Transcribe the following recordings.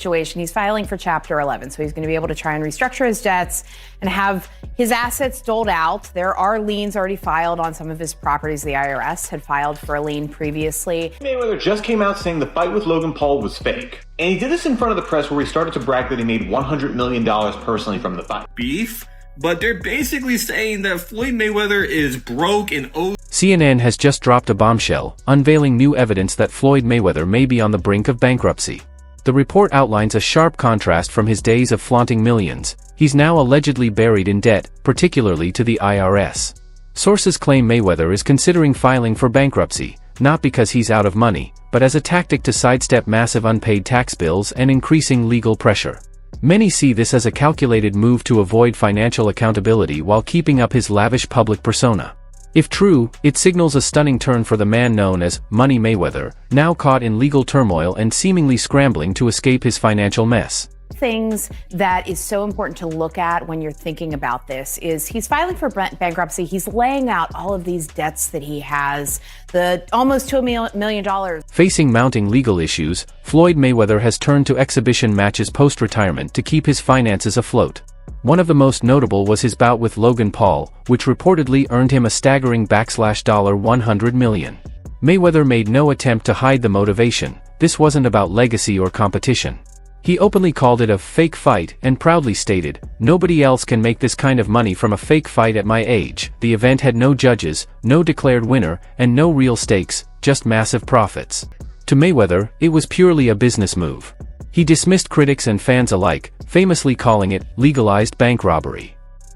situation. He's filing for Chapter 11, so he's going to be able to try and restructure his debts and have his assets doled out. There are liens already filed on some of his properties. The IRS had filed for a lien previously. Mayweather just came out saying the fight with Logan Paul was fake. And he did this in front of the press where he started to brag that he made $100 million personally from the fight. Beef? But they're basically saying that Floyd Mayweather is broke and owes. CNN has just dropped a bombshell, unveiling new evidence that Floyd Mayweather may be on the brink of bankruptcy. The report outlines a sharp contrast from his days of flaunting millions. He's now allegedly buried in debt, particularly to the IRS. Sources claim Mayweather is considering filing for bankruptcy, not because he's out of money, but as a tactic to sidestep massive unpaid tax bills and increasing legal pressure. Many see this as a calculated move to avoid financial accountability while keeping up his lavish public persona. If true, it signals a stunning turn for the man known as Money Mayweather, now caught in legal turmoil and seemingly scrambling to escape his financial mess. Things that is so important to look at when you're thinking about this is he's filing for bankruptcy. He's laying out all of these debts that he has, the almost $2 million. Facing mounting legal issues, Floyd Mayweather has turned to exhibition matches post-retirement to keep his finances afloat. One of the most notable was his bout with Logan Paul, which reportedly earned him a staggering $100 million. Mayweather made no attempt to hide the motivation. This wasn't about legacy or competition. He openly called it a fake fight and proudly stated, "Nobody else can make this kind of money from a fake fight at my age." The event had no judges, no declared winner, and no real stakes, just massive profits. To Mayweather, it was purely a business move. He dismissed critics and fans alike, famously calling it legalized bank robbery.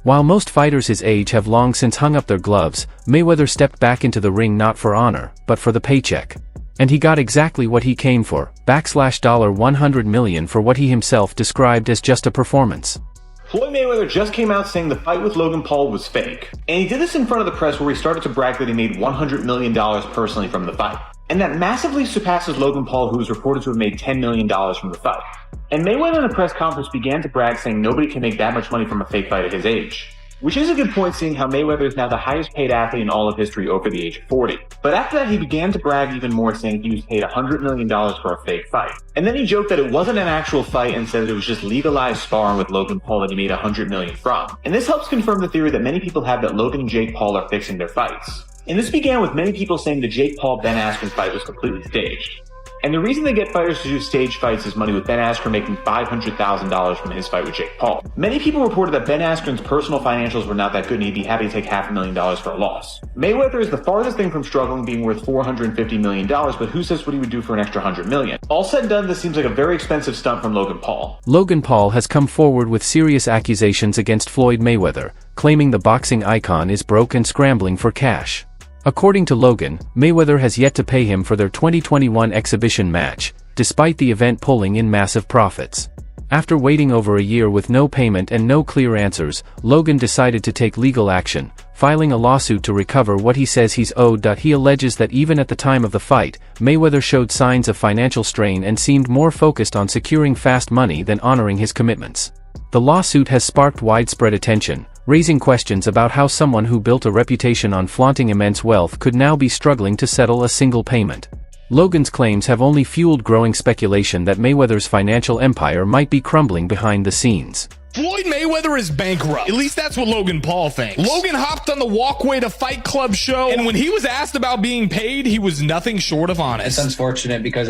While most fighters his age have long since hung up their gloves, Mayweather stepped back into the ring not for honor, but for the paycheck. And he got exactly what he came for, $100 million for what he himself described as just a performance. Floyd Mayweather just came out saying the fight with Logan Paul was fake. And he did this in front of the press where he started to brag that he made $100 million personally from the fight. And that massively surpasses Logan Paul, who was reported to have made $10 million from the fight. And Mayweather in a press conference began to brag, saying nobody can make that much money from a fake fight at his age. Which is a good point, seeing how Mayweather is now the highest paid athlete in all of history over the age of 40. But after that, he began to brag even more, saying he was paid $100 million for a fake fight. And then he joked that it wasn't an actual fight and said it was just legalized sparring with Logan Paul that he made $100 million from. And this helps confirm the theory that many people have that Logan and Jake Paul are fixing their fights. And this began with many people saying the Jake Paul-Ben Askren fight was completely staged. And the reason they get fighters to do stage fights is money, with Ben Askren making $500,000 from his fight with Jake Paul. Many people reported that Ben Askren's personal financials were not that good and he'd be happy to take $500,000 for a loss. Mayweather is the farthest thing from struggling, being worth $450 million, but who says what he would do for an extra $100 million? All said and done, this seems like a very expensive stunt from Logan Paul. Logan Paul has come forward with serious accusations against Floyd Mayweather, claiming the boxing icon is broke and scrambling for cash. According to Logan, Mayweather has yet to pay him for their 2021 exhibition match, despite the event pulling in massive profits. After waiting over a year with no payment and no clear answers, Logan decided to take legal action, filing a lawsuit to recover what he says he's owed. He alleges that even at the time of the fight, Mayweather showed signs of financial strain and seemed more focused on securing fast money than honoring his commitments. The lawsuit has sparked widespread attention, raising questions about how someone who built a reputation on flaunting immense wealth could now be struggling to settle a single payment. Logan's claims have only fueled growing speculation that Mayweather's financial empire might be crumbling behind the scenes. Floyd Mayweather is bankrupt. At least that's what Logan Paul thinks. Logan hopped on the Walkway to Fight Club show, and when he was asked about being paid, he was nothing short of honest. It's unfortunate because,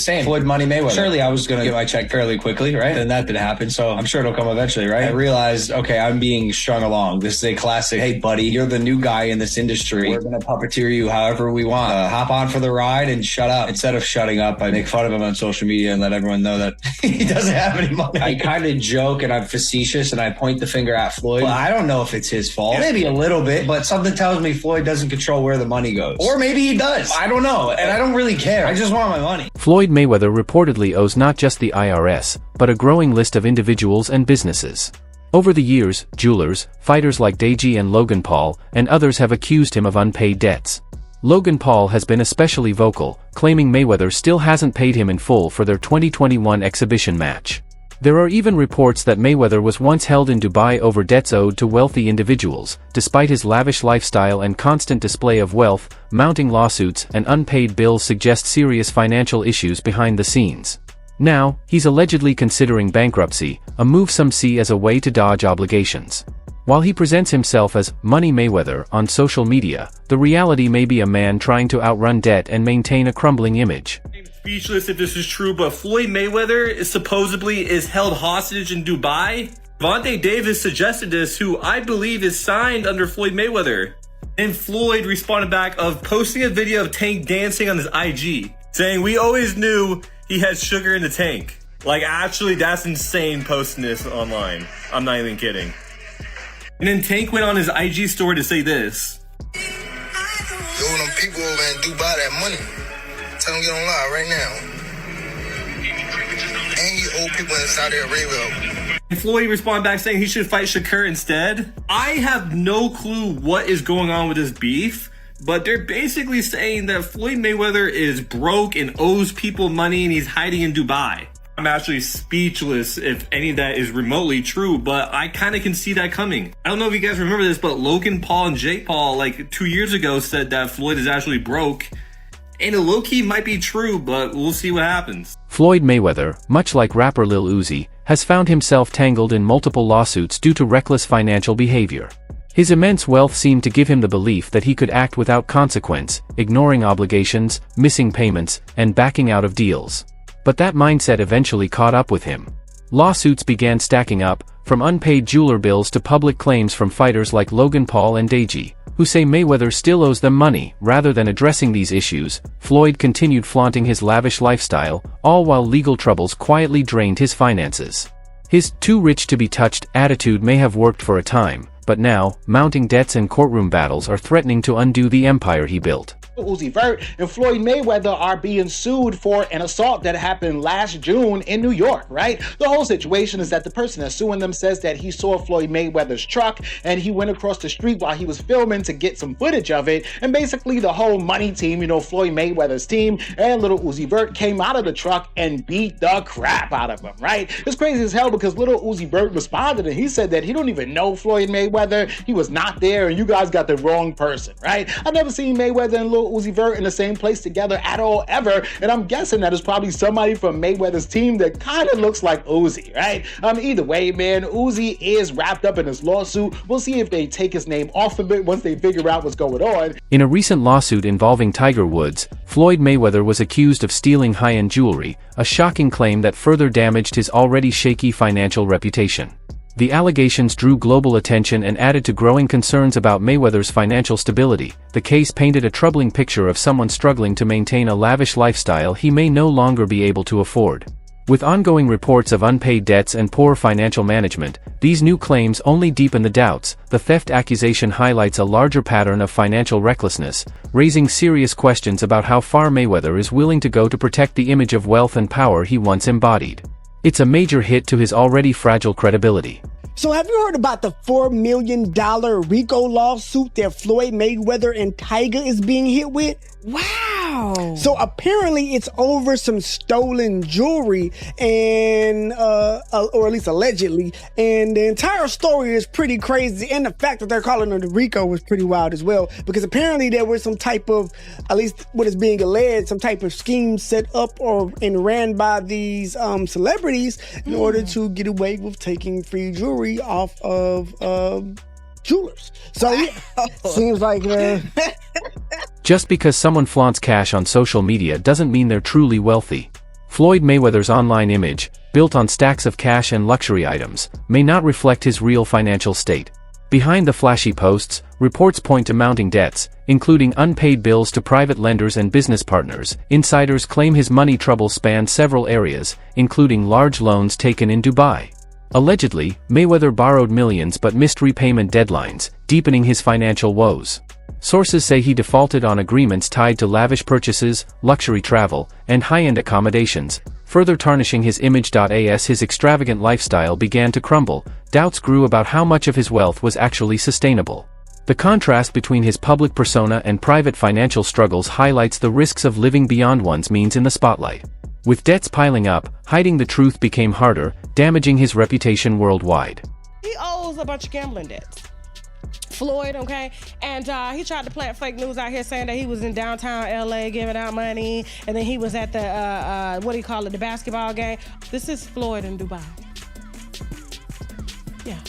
same Floyd Money Mayweather. Surely I was going to get my check fairly quickly, right? And that didn't happen, so I'm sure it'll come eventually, right? I realized, okay, I'm being strung along. This is a classic, hey, buddy, you're the new guy in this industry. We're going to puppeteer you however we want. Hop on for the ride and shut up. Instead of shutting up, I make fun of him on social media and let everyone know that he doesn't have any money. I kind of joke and I'm facetious and I point the finger at Floyd. Well, I don't know if it's his fault. Maybe a little bit, but something tells me Floyd doesn't control where the money goes. Or maybe he does. I don't know. And I don't really care. I just want my money. Floyd Mayweather reportedly owes not just the IRS, but a growing list of individuals and businesses. Over the years, jewelers, fighters like Deji and Logan Paul, and others have accused him of unpaid debts. Logan Paul has been especially vocal, claiming Mayweather still hasn't paid him in full for their 2021 exhibition match. There are even reports that Mayweather was once held in Dubai over debts owed to wealthy individuals. Despite his lavish lifestyle and constant display of wealth, mounting lawsuits and unpaid bills suggest serious financial issues behind the scenes. Now, he's allegedly considering bankruptcy, a move some see as a way to dodge obligations. While he presents himself as Money Mayweather on social media, the reality may be a man trying to outrun debt and maintain a crumbling image. I'm speechless if this is true, but Floyd Mayweather is supposedly held hostage in Dubai. Vontae Davis suggested this, who I believe is signed under Floyd Mayweather. And Floyd responded back of posting a video of Tank dancing on his IG, saying, "We always knew he had sugar in the tank." Like, actually, that's insane posting this online. I'm not even kidding. And then Tank went on his IG story to say this. Yo, them people over in Dubai that money. Tell them get on live right now. And you old people in Saudi Arabia. And Floyd responded back saying he should fight Shakur instead. I have no clue what is going on with this beef, but they're basically saying that Floyd Mayweather is broke and owes people money and he's hiding in Dubai. I'm actually speechless if any of that is remotely true, but I kind of can see that coming. I don't know if you guys remember this, but Logan Paul and Jake Paul, like 2 years ago, said that Floyd is actually broke. And it low-key might be true, but we'll see what happens. Floyd Mayweather, much like rapper Lil Uzi, has found himself tangled in multiple lawsuits due to reckless financial behavior. His immense wealth seemed to give him the belief that he could act without consequence, ignoring obligations, missing payments, and backing out of deals. But that mindset eventually caught up with him. Lawsuits began stacking up, from unpaid jeweler bills to public claims from fighters like Logan Paul and Deji, who say Mayweather still owes them money. Rather than addressing these issues, Floyd continued flaunting his lavish lifestyle, all while legal troubles quietly drained his finances. His too rich to be touched attitude may have worked for a time, but now, mounting debts and courtroom battles are threatening to undo the empire he built. Uzi Vert and Floyd Mayweather are being sued for an assault that happened last June in New York, right? The whole situation is that the person that's suing them says that he saw Floyd Mayweather's truck and he went across the street while he was filming to get some footage of it. And basically the whole money team, Floyd Mayweather's team and little Uzi Vert came out of the truck and beat the crap out of him, right? It's crazy as hell because little Uzi Vert responded and he said that he don't even know Floyd Mayweather. He was not there and you guys got the wrong person, right? I've never seen Mayweather and little Uzi Vert in the same place together at all ever, and I'm guessing that it's probably somebody from Mayweather's team that kind of looks like Uzi, right? Either way, man, Uzi is wrapped up in this lawsuit. We'll see if they take his name off of it once they figure out what's going on. In a recent lawsuit involving Tiger Woods, Floyd Mayweather was accused of stealing high-end jewelry, a shocking claim that further damaged his already shaky financial reputation. The allegations drew global attention and added to growing concerns about Mayweather's financial stability. The case painted a troubling picture of someone struggling to maintain a lavish lifestyle he may no longer be able to afford. With ongoing reports of unpaid debts and poor financial management, these new claims only deepen the doubts. The theft accusation highlights a larger pattern of financial recklessness, raising serious questions about how far Mayweather is willing to go to protect the image of wealth and power he once embodied. It's a major hit to his already fragile credibility. So have you heard about the $4 million RICO lawsuit that Floyd Mayweather and Tiger is being hit with? Wow. So apparently it's over some stolen jewelry and, or at least allegedly. And the entire story is pretty crazy. And the fact that they're calling it RICO was pretty wild as well. Because apparently there was some type of, at least what is being alleged, some type of scheme set up and ran by these celebrities in order to get away with taking free jewelry off of jewelers. So yeah, seems like Just because someone flaunts cash on social media doesn't mean they're truly wealthy. Floyd Mayweather's online image, built on stacks of cash and luxury items, may not reflect his real financial state. Behind the flashy posts, reports point to mounting debts, including unpaid bills to private lenders and business partners. Insiders claim his money troubles span several areas, including large loans taken in Dubai. Allegedly, Mayweather borrowed millions but missed repayment deadlines, deepening his financial woes. Sources say he defaulted on agreements tied to lavish purchases, luxury travel, and high-end accommodations, further tarnishing his image. As his extravagant lifestyle began to crumble, doubts grew about how much of his wealth was actually sustainable. The contrast between his public persona and private financial struggles highlights the risks of living beyond one's means in the spotlight. With debts piling up, hiding the truth became harder, damaging his reputation worldwide. He owes a bunch of gambling debts. Floyd, okay? And he tried to plant fake news out here saying that he was in downtown LA giving out money, and then he was at the, what do you call it, the basketball game. This is Floyd in Dubai. Yeah,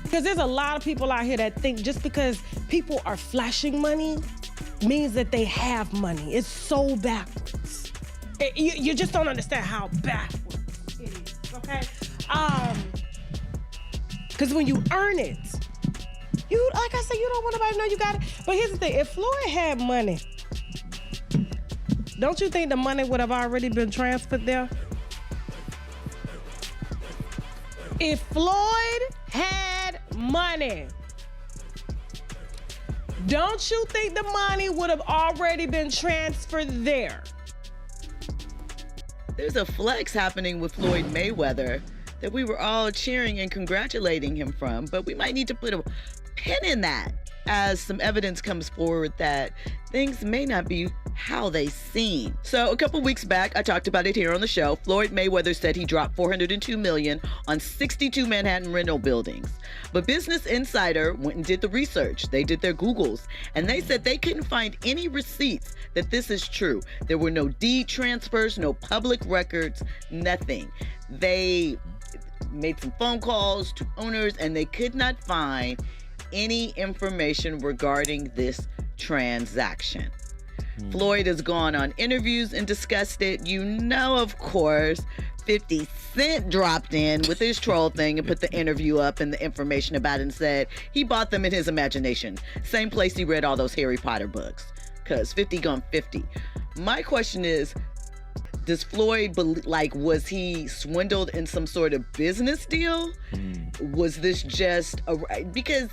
Because there's a lot of people out here that think just because people are flashing money means that they have money. It's so backwards. You just don't understand how backwards it is, okay? Because when you earn it, you, like I said, you don't want nobody to know you got it. But here's the thing, if Floyd had money, don't you think the money would have already been transferred there? If Floyd had money, don't you think the money would have already been transferred there? There's a flex happening with Floyd Mayweather that we were all cheering and congratulating him from, but we might need to put a pin in that as some evidence comes forward that things may not be how they seem. So a couple weeks back, I talked about it here on the show. Floyd Mayweather said he dropped $402 million on 62 Manhattan rental buildings. But Business Insider went and did the research. They did their Googles, and they said they couldn't find any receipts that this is true. There were no deed transfers, no public records, nothing. They made some phone calls to owners, and they could not find any information regarding this transaction. Floyd has gone on interviews and discussed it. You know, of course, 50 Cent dropped in with his troll thing and put the interview up and the information about it and said he bought them in his imagination. Same place he read all those Harry Potter books, because 50 gone 50. My question is, does Floyd, was he swindled in some sort of business deal? Was this just because